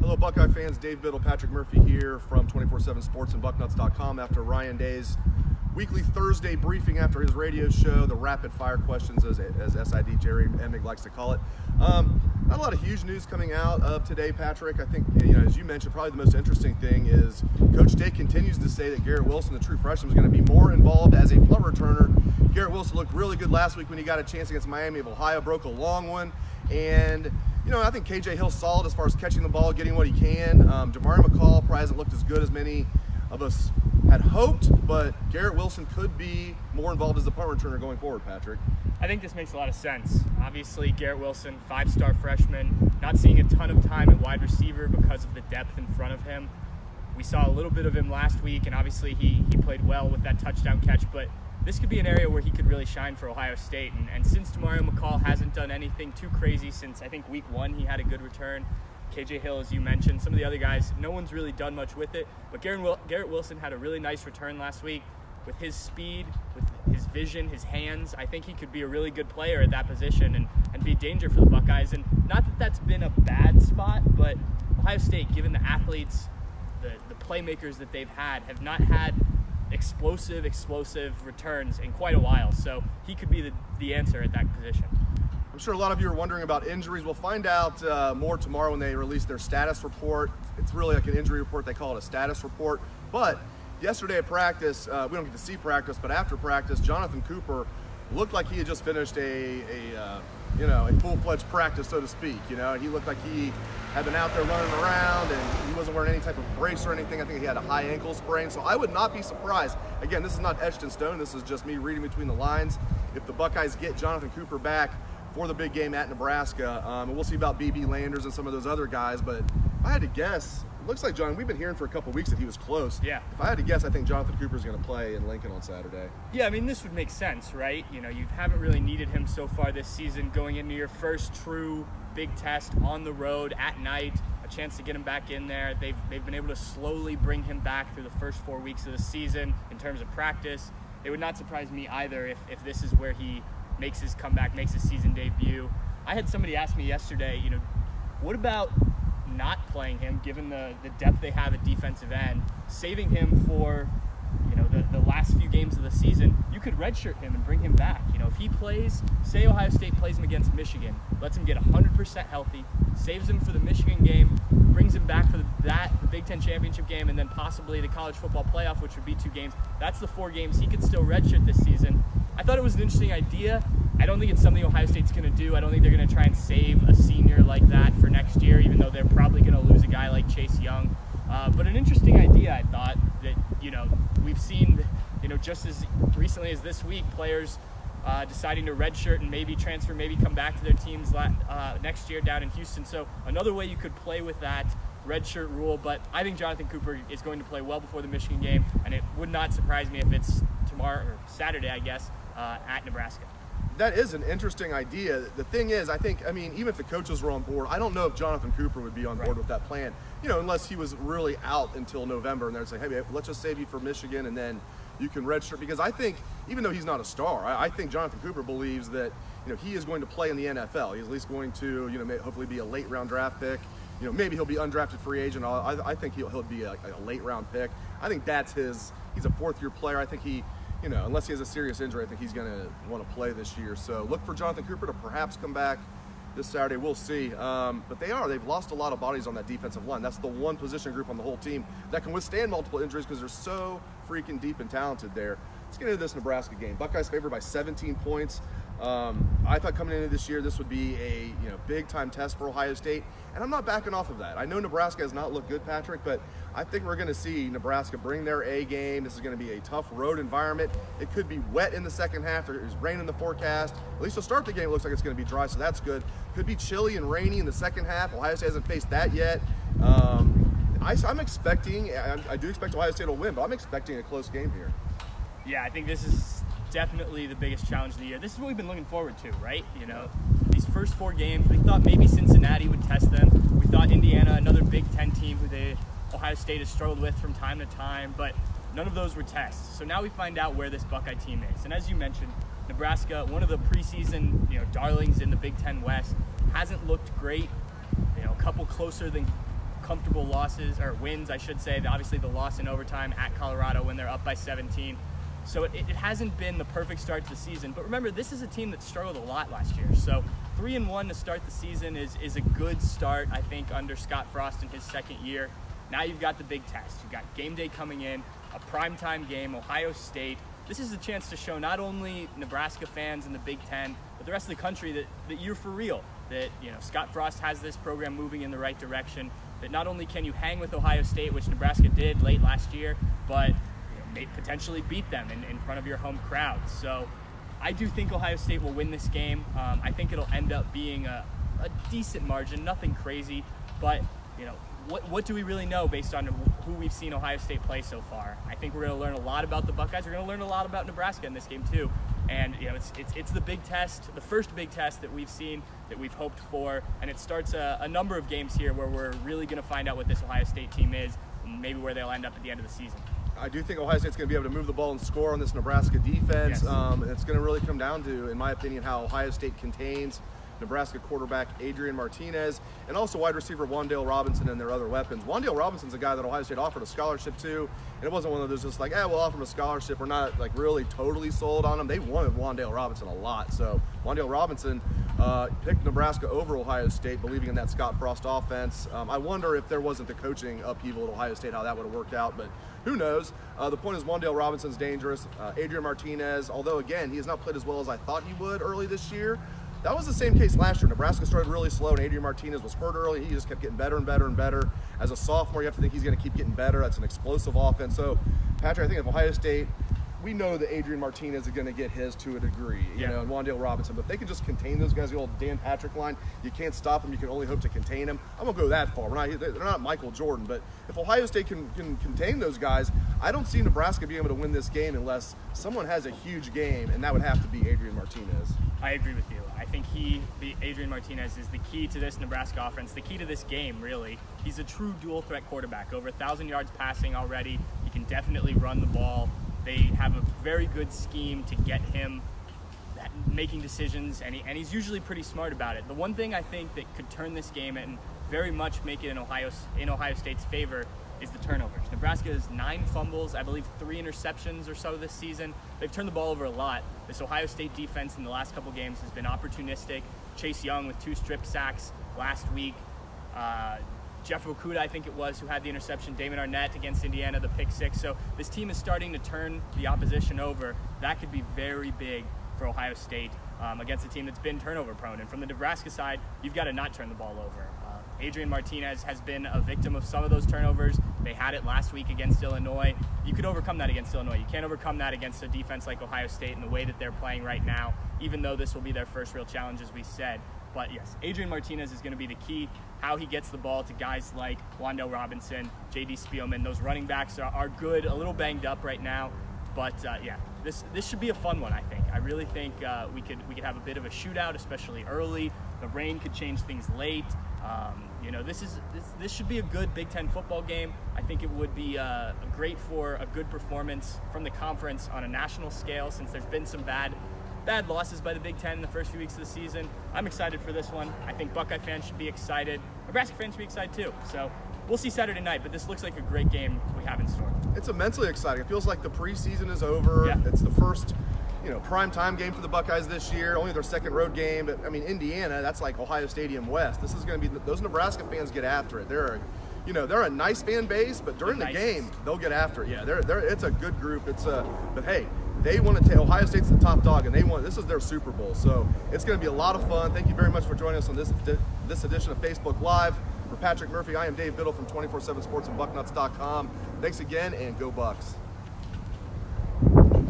Hello, Buckeye fans. Dave Biddle, Patrick Murphy here from 24/7 Sports and Bucknuts.com after Ryan Day's weekly Thursday briefing after his radio show, the rapid fire questions, as SID Jerry Emig likes to call it. Not a lot of huge news coming out of today, Patrick. I think, as you mentioned, probably the most interesting thing is Coach Day continues to say that Garrett Wilson, the true freshman, is going to be more involved as a punt returner. Garrett Wilson looked really good last week when he got a chance against Miami of Ohio, broke a long one, and I think KJ Hill's solid as far as catching the ball, getting what he can. Jamari McCall probably hasn't looked as good as many of us had hoped, but Garrett Wilson could be more involved as a punt returner going forward, Patrick. I think this makes a lot of sense. Obviously, Garrett Wilson, 5-star freshman, not seeing a ton of time at wide receiver because of the depth in front of him. We saw a little bit of him last week, and obviously he played well with that touchdown catch, but this could be an area where he could really shine for Ohio State. And since Demario McCall hasn't done anything too crazy since, I think, week 1, he had a good return. KJ Hill, as you mentioned, some of the other guys, no one's really done much with it. But Garrett Wilson had a really nice return last week. With his speed, with his vision, his hands, I think he could be a really good player at that position and be a danger for the Buckeyes. And not that that's been a bad spot, but Ohio State, given the athletes, the playmakers that they've had, have not had explosive returns in quite a while. So he could be the answer at that position. I'm sure a lot of you are wondering about injuries. We'll find out more tomorrow when they release their status report. It's really like an injury report. They call it a status report. But yesterday at practice, we don't get to see practice, but after practice, Jonathan Cooper looked like he had just finished a full-fledged practice, so to speak. He looked like he had been out there running around, and he wasn't wearing any type of brace or anything. I think he had a high ankle sprain, so I would not be surprised. Again, this is not etched in stone. This is just me reading between the lines. If the Buckeyes get Jonathan Cooper back for the big game at Nebraska, and we'll see about B.B. Landers and some of those other guys, but if I had to guess, it looks like, John, we've been hearing for a couple weeks that he was close. Yeah. If I had to guess, I think Jonathan Cooper's going to play in Lincoln on Saturday. Yeah, I mean, this would make sense, right? You haven't really needed him so far this season, going into your first true big test on the road at night, a chance to get him back in there. They've been able to slowly bring him back through the first 4 weeks of the season in terms of practice. It would not surprise me either if this is where he makes his comeback, makes his season debut. I had somebody ask me yesterday, what about not playing him, given the depth they have at defensive end, saving him for, the last few games of the season? You could redshirt him and bring him back. If he plays, say Ohio State plays him against Michigan, lets him get 100% healthy, saves him for the Michigan game, brings him back for the Big Ten championship game, and then possibly the college football playoff, which would be 2 games. That's the 4 games he could still redshirt this season. I thought it was an interesting idea. I don't think it's something Ohio State's going to do. I don't think they're going to try and save a senior like that for next year, even though they're probably going to lose a guy like Chase Young. But an interesting idea, I thought, that, we've seen, just as recently as this week, players deciding to redshirt and maybe transfer, maybe come back to their teams next year down in Houston. So another way you could play with that redshirt rule. But I think Jonathan Cooper is going to play well before the Michigan game, and it would not surprise me if it's tomorrow or Saturday, I guess, at Nebraska. That is an interesting idea. The thing is, even if the coaches were on board, I don't know if Jonathan Cooper would be on board with that plan, unless he was really out until November and they'd say, hey, let's just save you for Michigan and then you can redshirt. Because I think, even though he's not a star, I think Jonathan Cooper believes that, he is going to play in the NFL. He's at least going to, hopefully be a late round draft pick. Maybe he'll be undrafted free agent. I think he'll be a late round pick. I think he's a 4th-year player. I think he, unless he has a serious injury, I think he's going to want to play this year. So look for Jonathan Cooper to perhaps come back this Saturday. We'll see. But they've lost a lot of bodies on that defensive line. That's the one position group on the whole team that can withstand multiple injuries because they're so freaking deep and talented there. Let's get into this Nebraska game. Buckeyes favored by 17 points. I thought coming into this year, this would be a big-time test for Ohio State, and I'm not backing off of that. I know Nebraska has not looked good, Patrick, but I think we're going to see Nebraska bring their A game. This is going to be a tough road environment. It could be wet in the second half. There's rain in the forecast. At least to start the game, it looks like it's going to be dry, so that's good. Could be chilly and rainy in the second half. Ohio State hasn't faced that yet. I'm expecting, I do expect Ohio State will win, but I'm expecting a close game here. Yeah, I think this is definitely the biggest challenge of the year. This is what we've been looking forward to, right? These first 4 games, we thought maybe Cincinnati would test them. We thought Indiana, another Big Ten team who Ohio State has struggled with from time to time, but none of those were tests. So now we find out where this Buckeye team is. And as you mentioned, Nebraska, one of the preseason darlings in the Big Ten West, hasn't looked great. A couple comfortable losses, or wins, I should say. Obviously the loss in overtime at Colorado when they're up by 17. So it hasn't been the perfect start to the season. But remember, this is a team that struggled a lot last year. So 3-1 to start the season is a good start, I think, under Scott Frost in his second year. Now you've got the big test. You've got game day coming in, a primetime game, Ohio State. This is a chance to show not only Nebraska fans in the Big Ten, but the rest of the country that you're for real, that Scott Frost has this program moving in the right direction, that not only can you hang with Ohio State, which Nebraska did late last year, but may potentially beat them in front of your home crowd. So I do think Ohio State will win this game. I think it'll end up being a decent margin, nothing crazy, but what do we really know based on who we've seen Ohio State play so far? I think we're going to learn a lot about the Buckeyes. We're going to learn a lot about Nebraska in this game too. And it's the big test, the first big test that we've seen, that we've hoped for, and it starts a number of games here where we're really going to find out what this Ohio State team is, and maybe where they'll end up at the end of the season. I do think Ohio State's going to be able to move the ball and score on this Nebraska defense. Yes. It's going to really come down to, in my opinion, how Ohio State contains Nebraska quarterback Adrian Martinez, and also wide receiver Wan'Dale Robinson and their other weapons. Wan'Dale Robinson's a guy that Ohio State offered a scholarship to, and it wasn't one of those just like, we'll offer him a scholarship. We're not like really totally sold on him. They wanted Wan'Dale Robinson a lot. So Wan'Dale Robinson picked Nebraska over Ohio State, believing in that Scott Frost offense. I wonder if there wasn't the coaching upheaval at Ohio State, how that would have worked out, but who knows? The point is Wan'Dale Robinson's dangerous. Adrian Martinez, although again, he has not played as well as I thought he would early this year. That was the same case last year. Nebraska started really slow, and Adrian Martinez was hurt early. He just kept getting better and better and better. As a sophomore, you have to think he's going to keep getting better. That's an explosive offense. So, Patrick, I think if Ohio State, we know that Adrian Martinez is going to get his to a degree, and Wan'Dale Robinson. But if they can just contain those guys, the old Dan Patrick line, you can't stop them. You can only hope to contain them. I won't go that far. They're not Michael Jordan. But if Ohio State can contain those guys, I don't see Nebraska being able to win this game unless someone has a huge game, and that would have to be Adrian Martinez. I agree with you. I think Adrian Martinez is the key to this Nebraska offense, the key to this game, really. He's a true dual-threat quarterback. Over 1,000 yards passing already. He can definitely run the ball. They have a very good scheme to get him making decisions, and he's usually pretty smart about it. The one thing I think that could turn this game and very much make it in Ohio State's favor is the turnovers. Nebraska has 9 fumbles, I believe 3 interceptions or so this season. They've turned the ball over a lot. This Ohio State defense in the last couple games has been opportunistic. Chase Young with 2 strip sacks last week. Jeff Okudah, I think it was, who had the interception. Damon Arnett against Indiana, the pick 6. So this team is starting to turn the opposition over. That could be very big for Ohio State against a team that's been turnover prone. And from the Nebraska side, you've got to not turn the ball over. Adrian Martinez has been a victim of some of those turnovers. They had it last week against Illinois. You could overcome that against Illinois. You can't overcome that against a defense like Ohio State in the way that they're playing right now, even though this will be their first real challenge, as we said. But yes, Adrian Martinez is going to be the key. How he gets the ball to guys like Wan'Dale Robinson, J.D. Spielman. Those running backs are good, a little banged up right now. But this should be a fun one, I think. I really think we could have a bit of a shootout, especially early. The rain could change things late. This should be a good Big Ten football game. I think it would be great for a good performance from the conference on a national scale, since there's been some bad losses by the Big Ten in the first few weeks of the season. I'm excited for this one. I think Buckeye fans should be excited. Nebraska fans should be excited too. So we'll see Saturday night, but this looks like a great game we have in store. It's immensely exciting. It feels like the preseason is over. Yeah. It's the first prime time game for the Buckeyes this year, only their second road game. But I mean, Indiana, that's like Ohio Stadium West. This is going to be, those Nebraska fans get after it. They're a nice fan base, but during the game, they'll get after it. Yeah, it's a good group. But hey, they want to take, Ohio State's the top dog, and this is their Super Bowl. So it's going to be a lot of fun. Thank you very much for joining us on this edition of Facebook Live. For Patrick Murphy, I am Dave Biddle from 24/7 Sports and Bucknuts.com. Thanks again, and go Bucks.